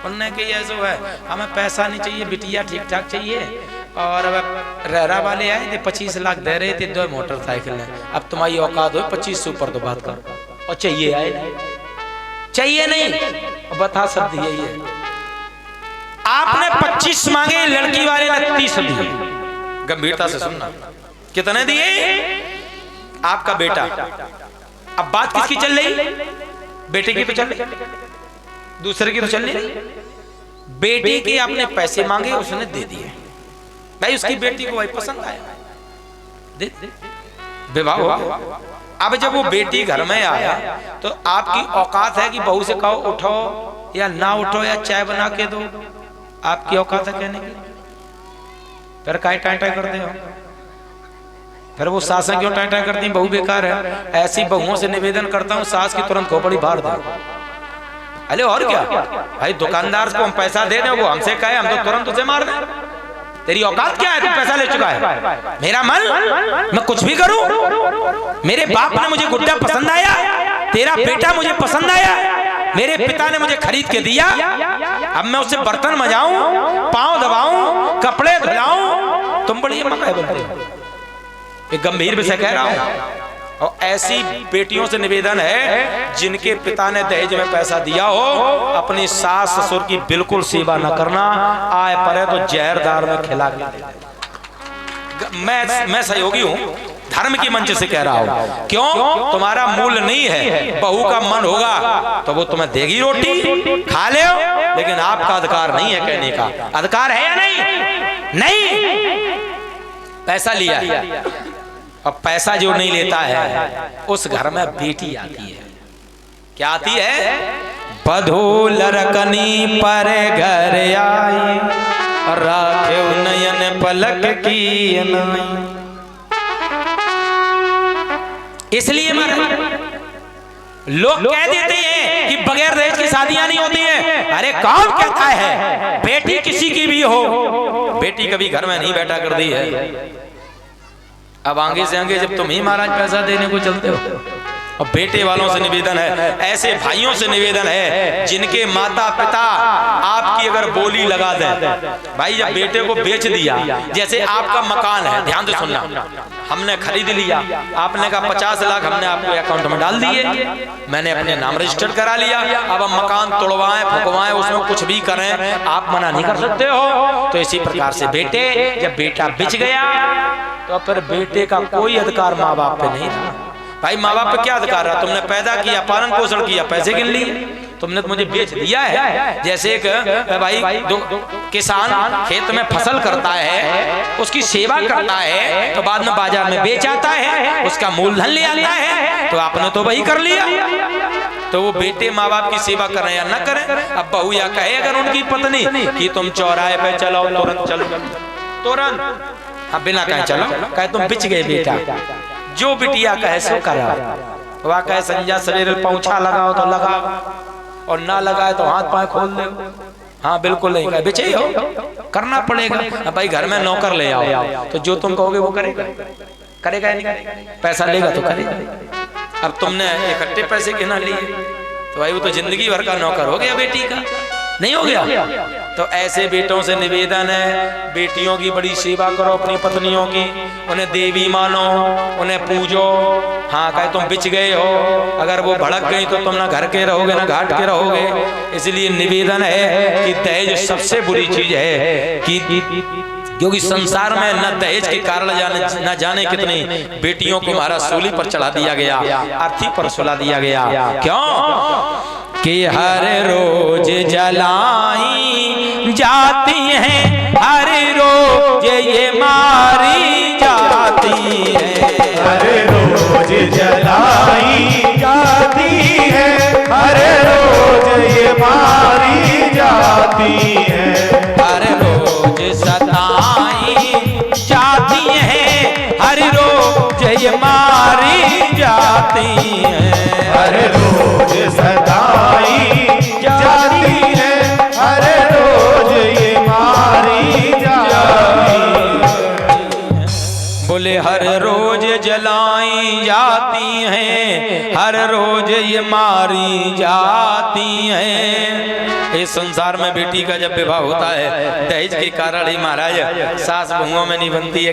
उनने कि ये जो है हमें पैसा नहीं चाहिए, बिटिया ठीक ठाक चाहिए। और अब रहरा वाले आए थे 25 लाख दे रहे थे, 2 मोटरसाइकिल है। अब तुम्हारी औकात हो 25 से ऊपर तो बात करो, और चाहिए आए नहीं, चाहिए नहीं, बता सब दिए ये। आपने 25 मांगे, लड़की वाले ने 30 दिए। गंभीरता से सुनना, कितने दिए? आपका बेटा। अब बात किसकी चल रही? बेटे की तो चल रही, दूसरे की तो चल नहीं रही। बेटे के आपने पैसे मांगे, उसने दे दिए। भाई उसकी बेटी को भाई पसंद आया, दे विवाह हो गया। अब जब वो बेटी घर में आया तो आपकी औकात है कि बहू से कहो उठो या ना उठो या चाय बना के दो, आपकी औकात है कहने की? फिर काहे टाटा करते हो? फिर वो सासें क्यों टाटा करती हैं? बहू बेकार है। ऐसी बहुओं से निवेदन करता हूँ, सास की तुरंत खोपड़ी फाड़ दो। अरे और क्या भाई, दुकानदार को हम पैसा दे दें, वो हमसे कहे हम तो तुरंत उसे मार दें। तेरी औकात क्या है? तू पैसा ले चुका है। मेरा मन, मैं कुछ भी करूं। मेरे बाप ने मुझे गुड्डा पसंद आया, तेरा बेटा मुझे पसंद आया, मेरे पिता ने मुझे खरीद के दिया। अब मैं उससे बर्तन मजाऊं, पांव दबाऊं, कपड़े धुलाऊं, तुम बड़ी मकाए बनते हो। एक गंभीर विषय कह रहा हूं। और ऐसी बेटियों से निवेदन है जिनके पिता ने दहेज में पैसा दिया हो, अपनी सास ससुर की बिल्कुल सेवा न करना, आए परे तो जहरदार में खिला के। मैं सहयोगी हूं, धर्म की मंच से कह रहा हूं। क्यों? तुम्हारा मूल नहीं है, बहू का मन होगा तो वो तुम्हें देगी रोटी, खा ले, लेकिन आपका अधिकार नहीं है कहने का। अधिकार है या नहीं? नहीं। पैसा लिया, अब पैसा जो नहीं लेता है उस घर में बेटी आती है। क्या आती है? बधू लरकनी पर घर आई, राखे नयन पलक की नाई। इसलिए लोग कह देते हैं कि बगैर दहेज की शादियां नहीं होती हैं। अरे कौन कहता है? बेटी किसी की भी हो, बेटी कभी घर में नहीं बैठा कर दी है। अब आगे से आगे जब तुम ही महाराज पैसा देने को चलते हो। और बेटे वालों से निवेदन है, ऐसे भाइयों से निवेदन है जिनके माता पिता आपकी अगर बोली लगा दें। भाई जब बेटे को बेच दिया, जैसे आपका मकान है, ध्यान से सुनना, हमने खरीद लिया, आपने कहा 50 लाख हमने आपको अकाउंट में डाल दिए, मैंने अपने नाम रजिस्टर करा लिया। अब हम मकान तोड़वाएं फुकवाएं, उसमें कुछ भी करें, आप मना नहीं कर सकते हो। तो इसी प्रकार से बेटे, जब बेटा बिच गया तो फिर बेटे का कोई अधिकार माँ बाप पे नहीं रहा। भाई माँ बाप पे क्या अधिकार रहा? तुमने पैदा किया, पालन पोषण किया, पैसे गिन लिए, तुमने तो मुझे बेच दिया है। जैसे एक भाई किसान खेत में फसल करता है, उसकी सेवा करता है, तो बाद में बाजार में बेच आता है, उसका मूलधन ले आता है, तो आपने तो वही कर लिया। तो वो बेटे माँ बाप की सेवा करें या न करें, अब बहू या कहे अगर उनकी पत्नी कि तुम चौराहे पे चलो, तुरंत चलो, तुरंत, अब बिना कहे चलो, कहे तुम बिच गए बेटा, जो बिटिया कहे सो करा। वह कहे संजा सवेरे पौछा लगाओ तो लगाओ, और ना लगाए तो हाथ पांव खोल दो। हाँ बिल्कुल नहीं, कहे बिचे हो, करना पड़ेगा। अब भाई घर में नौकर ले आओ, तो जो तुम कहोगे वो करेगा, करेगा या नहीं? पैसा लेगा तो करेगा। अब तुमने इकट्ठे पैसे गिना लिए तो भाई वो तो जिंदगी भर का नौकर हो गया बेटी का, नहीं हो गया? तो ऐसे बेटों से निवेदन है, बेटियों की बड़ी सेवा करो, अपनी पत्नियों की, उन्हें देवी मानो, उन्हें पूजो। हाँ कहे तुम बिच गए हो, अगर वो भड़क गई तो तुम ना घर के रहोगे ना घाट के रहोगे। इसलिए निवेदन है कि दहेज सबसे बुरी चीज है, क्योंकि संसार में न दहेज के कारण न जाने कितनी बेटियों को महाराज सूली पर चढ़ा दिया गया, अर्थी पर सुला दिया गया। क्यों? कि हर रोज जलाई जाती हैं, हर रोज ये मारी जाती है, हर रोज जलाई जाती है, हर रोज ये मारी जाती है, हर रोज सताई जाती है, हर रोज ये मारी जाती है, हर रोज सताई जाती है, हर रोज ये मारी जाती है। बोले हर रोज जलाई जाती हैं, हर रोज ये मारी जाती हैं। इस संसार में बेटी का जब विवाह होता है दहेज के कारण ही महाराज सास बहुओं में नहीं बनती है।